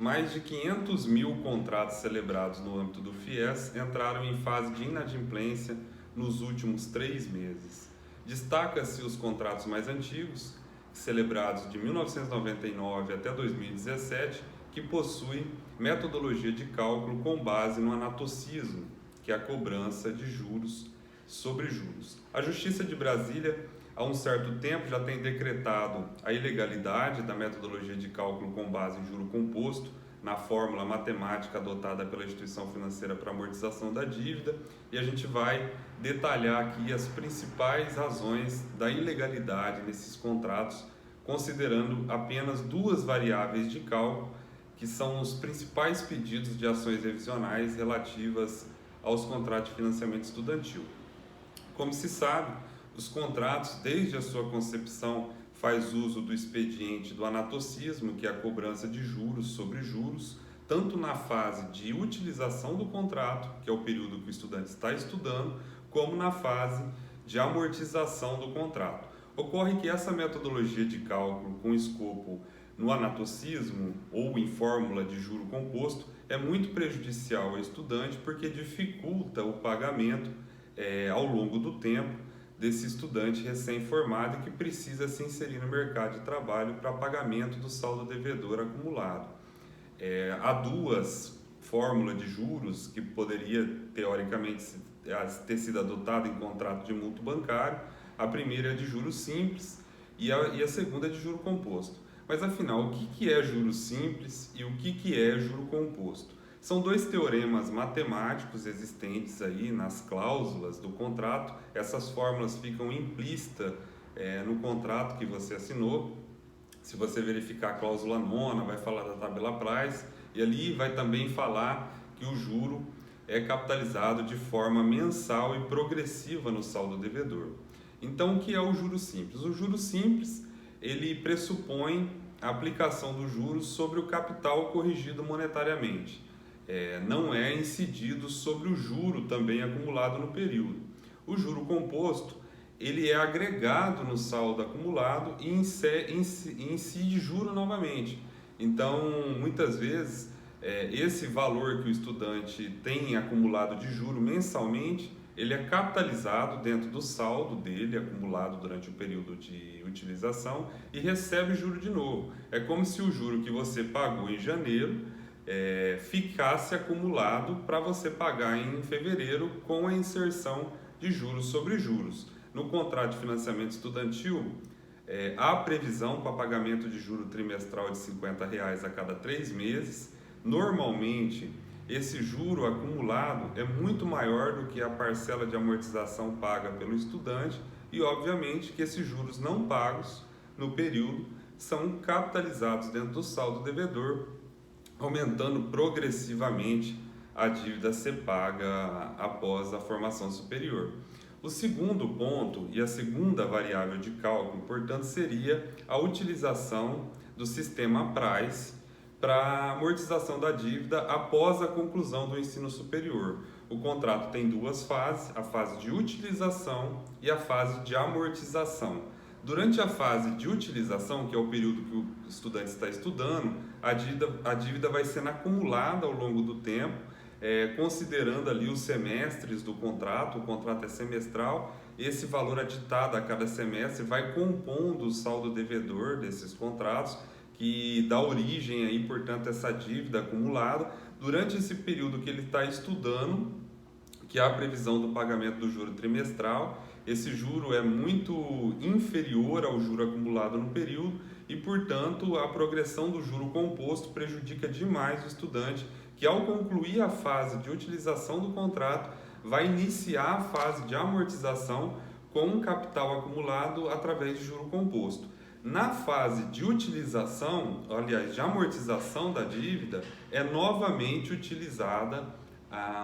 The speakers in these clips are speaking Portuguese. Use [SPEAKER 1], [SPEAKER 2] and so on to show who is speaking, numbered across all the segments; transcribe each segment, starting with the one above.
[SPEAKER 1] mais de 500 mil contratos celebrados no âmbito do FIES entraram em fase de inadimplência nos últimos 3 meses. Destaca-se os contratos mais antigos, celebrados de 1999 até 2017, que possuem metodologia de cálculo com base no anatocismo, que é a cobrança de juros sobre juros. A Justiça de Brasília, há um certo tempo, já tem decretado a ilegalidade da metodologia de cálculo com base em juro composto na fórmula matemática adotada pela instituição financeira para amortização da dívida, e a gente vai detalhar aqui as principais razões da ilegalidade nesses contratos, considerando apenas duas variáveis de cálculo, que são os principais pedidos de ações revisionais relativas aos contratos de financiamento estudantil. Como se sabe, os contratos, desde a sua concepção, faz uso do expediente do anatocismo, que é a cobrança de juros sobre juros, tanto na fase de utilização do contrato, que é o período que o estudante está estudando, como na fase de amortização do contrato. Ocorre que essa metodologia de cálculo com escopo no anatocismo ou em fórmula de juro composto é muito prejudicial ao estudante porque dificulta o pagamento ao longo do tempo desse estudante recém-formado que precisa se inserir no mercado de trabalho para pagamento do saldo devedor acumulado. Há duas fórmulas de juros que poderia, teoricamente, ter sido adotada em contrato de mútuo bancário. A primeira é de juros simples e a segunda é de juro composto. Mas afinal, o que é juro simples e o que é juro composto? São dois teoremas matemáticos existentes aí nas cláusulas do contrato. Essas fórmulas ficam implícitas no contrato que você assinou. Se você verificar a cláusula 9ª, vai falar da tabela Price, e ali vai também falar que o juro é capitalizado de forma mensal e progressiva no saldo devedor. Então, o que é o juro simples? O juro simples, ele pressupõe a aplicação dos juros sobre o capital corrigido monetariamente. Não é incidido sobre o juro também acumulado no período. O juro composto, ele é agregado no saldo acumulado e incide juro novamente. Então, muitas vezes, esse valor que o estudante tem acumulado de juro mensalmente, ele é capitalizado dentro do saldo dele, acumulado durante o período de utilização, e recebe juro de novo. É como se o juro que você pagou em janeiro ficasse acumulado para você pagar em fevereiro com a inserção de juros sobre juros. No contrato de financiamento estudantil, há previsão para pagamento de juro trimestral de R$ 50 a cada 3 meses. Normalmente, esse juro acumulado é muito maior do que a parcela de amortização paga pelo estudante e, obviamente, que esses juros não pagos no período são capitalizados dentro do saldo devedor, aumentando progressivamente a dívida a ser paga após a formação superior. O segundo ponto e a segunda variável de cálculo, portanto, seria a utilização do sistema Price para amortização da dívida após a conclusão do ensino superior. O contrato tem duas fases, a fase de utilização e a fase de amortização. Durante a fase de utilização, que é o período que o estudante está estudando, a dívida vai sendo acumulada ao longo do tempo, considerando ali os semestres do contrato. O contrato é semestral, esse valor aditado a cada semestre vai compondo o saldo devedor desses contratos, que dá origem aí, portanto, a essa dívida acumulada. Durante esse período que ele está estudando, que há a previsão do pagamento do juro trimestral, esse juro é muito inferior ao juro acumulado no período e, portanto, a progressão do juro composto prejudica demais o estudante, que ao concluir a fase de utilização do contrato, vai iniciar a fase de amortização com um capital acumulado através de juro composto. Na fase de utilização, aliás, de amortização da dívida, é novamente utilizada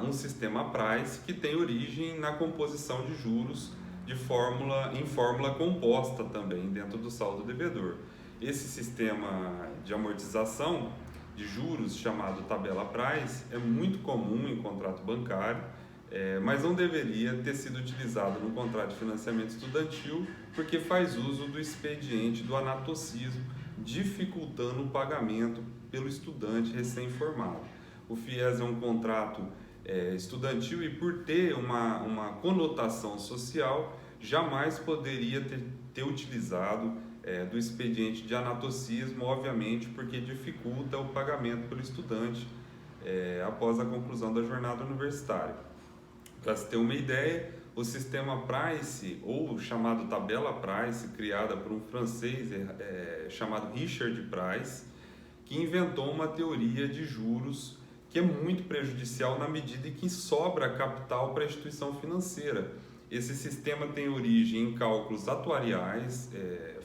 [SPEAKER 1] um sistema Price que tem origem na composição de juros em fórmula composta também dentro do saldo devedor. Esse sistema de amortização de juros, chamado tabela Price, é muito comum em contrato bancário, mas não deveria ter sido utilizado no contrato de financiamento estudantil porque faz uso do expediente do anatocismo, dificultando o pagamento pelo estudante recém-formado. O FIES é um contrato estudantil e, por ter uma conotação social, jamais poderia ter utilizado do expediente de anatocismo, obviamente, porque dificulta o pagamento pelo estudante após a conclusão da jornada universitária. Para se ter uma ideia, o sistema Price, ou chamado tabela Price, criada por um francês chamado Richard Price, que inventou uma teoria de juros que é muito prejudicial na medida em que sobra capital para a instituição financeira. Esse sistema tem origem em cálculos atuariais,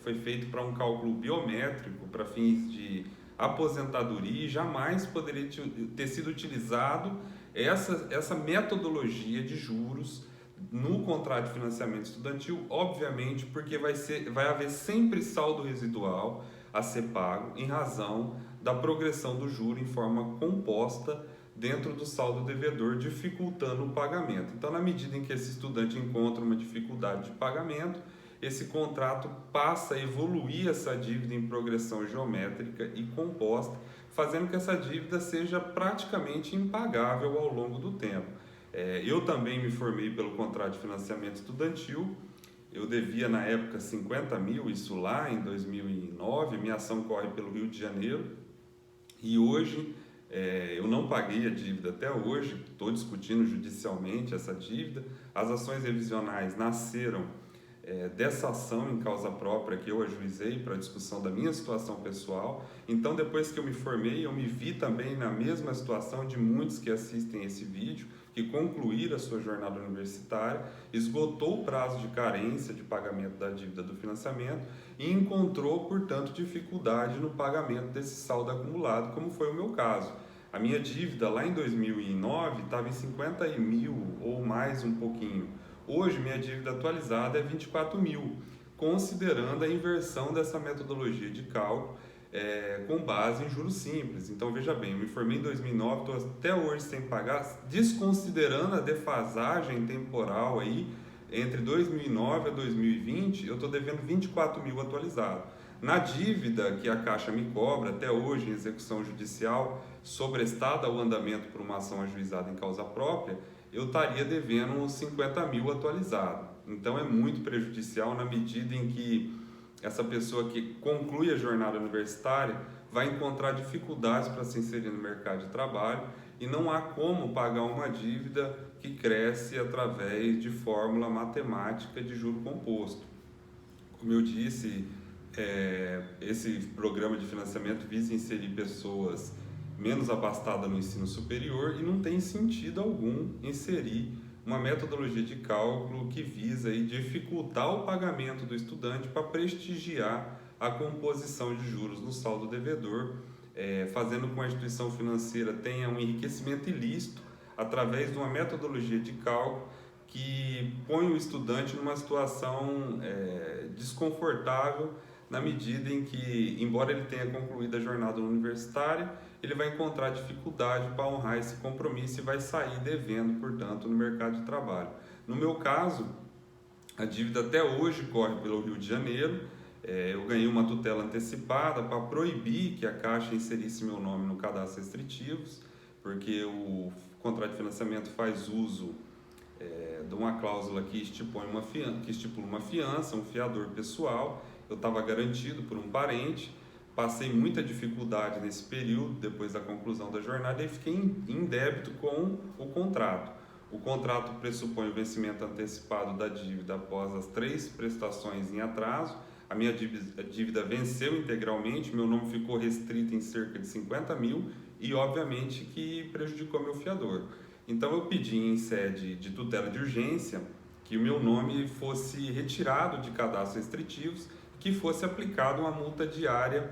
[SPEAKER 1] foi feito para um cálculo biométrico para fins de aposentadoria e jamais poderia ter sido utilizado essa metodologia de juros no contrato de financiamento estudantil, obviamente porque vai haver sempre saldo residual a ser pago em razão da progressão do juro em forma composta dentro do saldo devedor, dificultando o pagamento. Então, na medida em que esse estudante encontra uma dificuldade de pagamento, esse contrato passa a evoluir essa dívida em progressão geométrica e composta, fazendo que essa dívida seja praticamente impagável ao longo do tempo. Eu também me formei pelo contrato de financiamento estudantil, eu devia na época 50 mil, isso lá em 2009, minha ação corre pelo Rio de Janeiro, e hoje eu não paguei a dívida até hoje, estou discutindo judicialmente essa dívida. As ações revisionais nasceram dessa ação em causa própria que eu ajuizei para a discussão da minha situação pessoal. Então, depois que eu me formei, eu me vi também na mesma situação de muitos que assistem esse vídeo, que concluíram a sua jornada universitária, esgotou o prazo de carência de pagamento da dívida do financiamento e encontrou, portanto, dificuldade no pagamento desse saldo acumulado, como foi o meu caso. A minha dívida lá em 2009 estava em 50 mil ou mais um pouquinho. Hoje, minha dívida atualizada é 24 mil, considerando a inversão dessa metodologia de cálculo com base em juros simples. Então, veja bem, eu me formei em 2009, estou até hoje sem pagar, desconsiderando a defasagem temporal aí, entre 2009 a 2020, eu estou devendo 24 mil atualizado. Na dívida que a Caixa me cobra até hoje em execução judicial, sobrestada ao andamento por uma ação ajuizada em causa própria, eu estaria devendo uns 50 mil atualizado. Então é muito prejudicial na medida em que essa pessoa que conclui a jornada universitária vai encontrar dificuldades para se inserir no mercado de trabalho e não há como pagar uma dívida que cresce através de fórmula matemática de juro composto. Como eu disse, esse programa de financiamento visa inserir pessoas menos abastadas no ensino superior e não tem sentido algum inserir uma metodologia de cálculo que visa aí dificultar o pagamento do estudante para prestigiar a composição de juros no saldo devedor, fazendo com que a instituição financeira tenha um enriquecimento ilícito através de uma metodologia de cálculo que põe o estudante numa situação desconfortável na medida em que, embora ele tenha concluído a jornada universitária, ele vai encontrar dificuldade para honrar esse compromisso e vai sair devendo, portanto, no mercado de trabalho. No meu caso, a dívida até hoje corre pelo Rio de Janeiro. Eu ganhei uma tutela antecipada para proibir que a Caixa inserisse meu nome no cadastro restritivos, porque o contrato de financiamento faz uso de uma cláusula que estipula uma fiança, um fiador pessoal. Eu estava garantido por um parente, passei muita dificuldade nesse período, depois da conclusão da jornada, e fiquei em débito com o contrato. O contrato pressupõe o vencimento antecipado da dívida após as 3 prestações em atraso. A minha dívida venceu integralmente, meu nome ficou restrito em cerca de 50 mil e, obviamente, que prejudicou meu fiador. Então, eu pedi em sede de tutela de urgência que o meu nome fosse retirado de cadastros restritivos, que fosse aplicada uma multa diária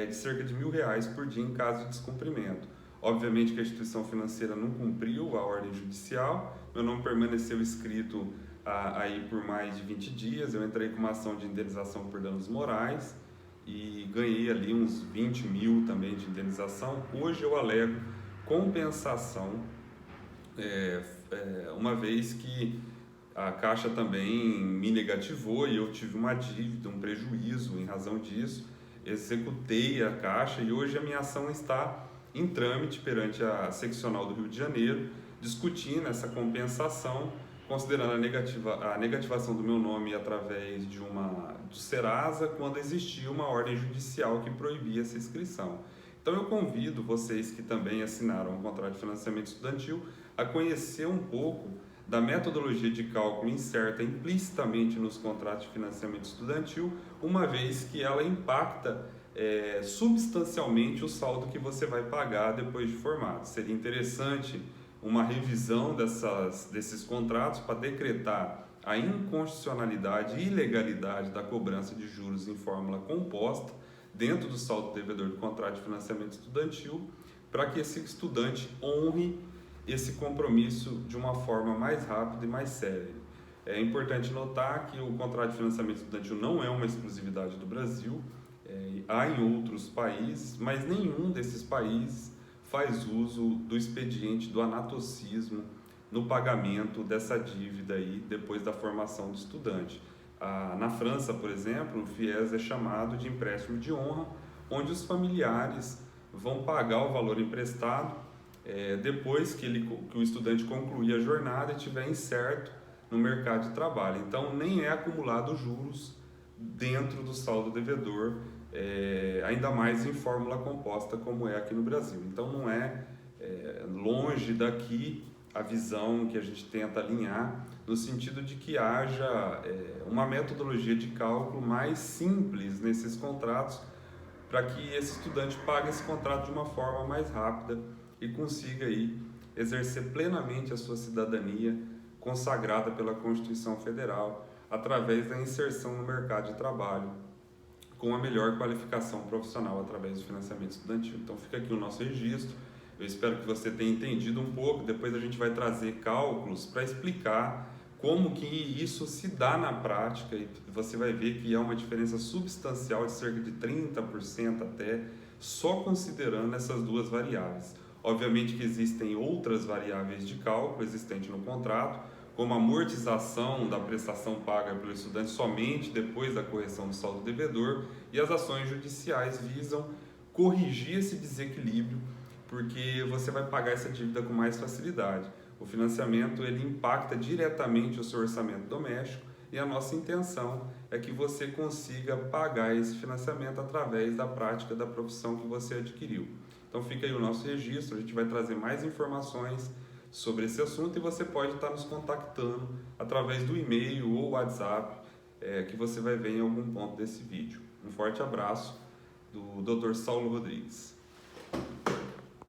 [SPEAKER 1] de cerca de R$1.000 por dia em caso de descumprimento. Obviamente que a instituição financeira não cumpriu a ordem judicial, meu nome permaneceu escrito aí por mais de 20 dias, eu entrei com uma ação de indenização por danos morais e ganhei ali uns 20 mil também de indenização. Hoje eu alego compensação, uma vez que a Caixa também me negativou e eu tive uma dívida, um prejuízo em razão disso. executei a Caixa e hoje a minha ação está em trâmite perante a seccional do Rio de Janeiro, discutindo essa compensação, considerando a negativação do meu nome através do Serasa, quando existia uma ordem judicial que proibia essa inscrição. Então eu convido vocês que também assinaram o contrato de financiamento estudantil a conhecer um pouco da metodologia de cálculo incerta implicitamente nos contratos de financiamento estudantil, uma vez que ela impacta substancialmente o saldo que você vai pagar depois de formado. Seria interessante uma revisão desses contratos para decretar a inconstitucionalidade e ilegalidade da cobrança de juros em fórmula composta dentro do saldo devedor do contrato de financiamento estudantil, para que esse estudante honre esse compromisso de uma forma mais rápida e mais séria. É importante notar que o contrato de financiamento estudantil não é uma exclusividade do Brasil, há em outros países, mas nenhum desses países faz uso do expediente do anatocismo no pagamento dessa dívida aí depois da formação do estudante. Na França, por exemplo, o FIES é chamado de empréstimo de honra, onde os familiares vão pagar o valor emprestado depois que o estudante concluir a jornada e estiver incerto no mercado de trabalho. Então, nem é acumulado juros dentro do saldo devedor, ainda mais em fórmula composta como é aqui no Brasil. Então, não é longe daqui a visão que a gente tenta alinhar, no sentido de que haja uma metodologia de cálculo mais simples nesses contratos, para que esse estudante pague esse contrato de uma forma mais rápida e consiga aí exercer plenamente a sua cidadania consagrada pela Constituição Federal através da inserção no mercado de trabalho com a melhor qualificação profissional através do financiamento estudantil. Então fica aqui o nosso registro. Eu espero que você tenha entendido um pouco. Depois a gente vai trazer cálculos para explicar como que isso se dá na prática, e você vai ver que há uma diferença substancial de cerca de 30% até, só considerando essas duas variáveis. Obviamente que existem outras variáveis de cálculo existentes no contrato, como a amortização da prestação paga pelo estudante somente depois da correção do saldo devedor, e as ações judiciais visam corrigir esse desequilíbrio, porque você vai pagar essa dívida com mais facilidade. O financiamento ele impacta diretamente o seu orçamento doméstico, e a nossa intenção é que você consiga pagar esse financiamento através da prática da profissão que você adquiriu. Então fica aí o nosso registro, a gente vai trazer mais informações sobre esse assunto e você pode estar nos contactando através do e-mail ou WhatsApp que você vai ver em algum ponto desse vídeo. Um forte abraço do Dr. Saulo Rodrigues.